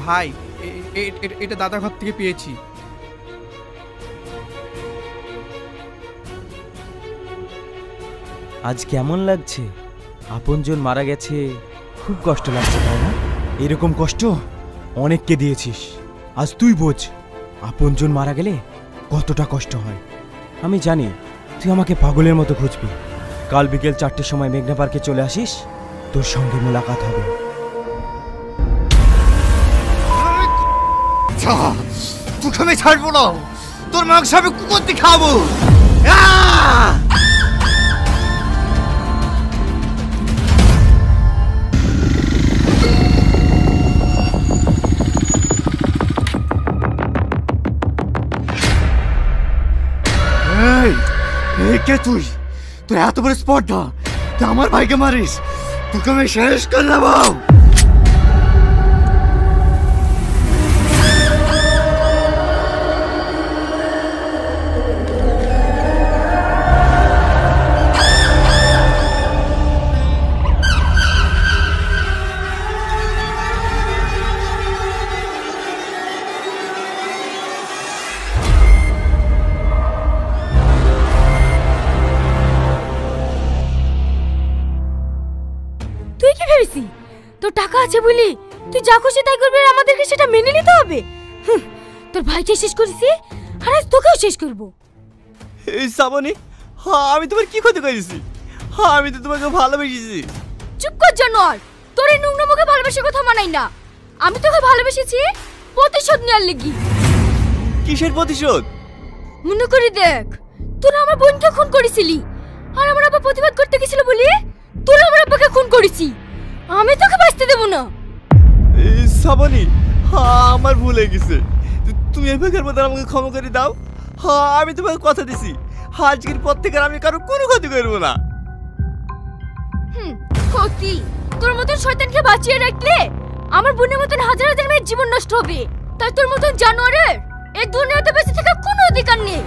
ভাই এটা দাদার ঘর থেকে পেয়েছি। আজ কেমন লাগছে? আপনজন মারা গেছে, খুব কষ্ট লাগছে তাই না? এরকম কষ্ট অনেককে দিয়েছিস, আজ তুই বোঝ আপনজন মারা গেলে কতটা কষ্ট হয়। আমি জানি তুই আমাকে পাগলের মতো খুঁজবি। কাল বিকেল 4টের সময় মেঘনা পার্কে চলে আসিস, তোর সঙ্গে মোলাকাত হবে। তোকে আমি ছাড়বো না, তোর মাংস আমি কুকুরতে খাবো। কে তুই? তোর এত বড় স্পর্ধা, তুই আমার ভাইকে মারিস? তোকে আমি শেষ করে দেবো। তোর টাকা আছে বলি তুই যা খুশি তাই করবি, আর আমাদেরকে সেটা মেনে নিতে হবে? তোর ভাইকে শেষ করেছি, আর আজ তোকেও শেষ করবো। এই শ্রাবণী, আমি তোমার কি ক্ষতি করেছি? আমি তো তোমাকে ভালোবেসেছি। চুপ কর জানোয়ার, তোর এই নোংরা মুখে ভালোবাসার কথা মানাই না। আমি তোকে ভালোবেসেছি প্রতিশোধ নেওয়ার লেগি। কিসের প্রতিশোধ? মনে করে দেখ, তোরা আমার বোনকে খুন করেছিলি, আর আমার আব্বা প্রতিবাদ করতে গেছিল বলি তোরা আমার আব্বাকে খুন করেছি। আমি তোকে বাঁচতে দেব না। এই শ্রাবণী, আমার ভুল হয়ে গেছে, তুমি এভাবের মধ্যে আমাকে ক্ষমা করে দাও। আমি তোমাকে কথা দিছি, আজকের পর থেকে আমি কারো কোনো ক্ষতি করবো না। ক্ষতি? তোর মতন শয়তানকে বাঁচিয়ে রাখলে আমার বোনের মতন হাজার হাজার মেয়ের জীবন নষ্ট হবে। তাই তোর মতন জানোয়ারের এই দুনিয়াতে বেঁচে থাকার কোনো অধিকার নেই।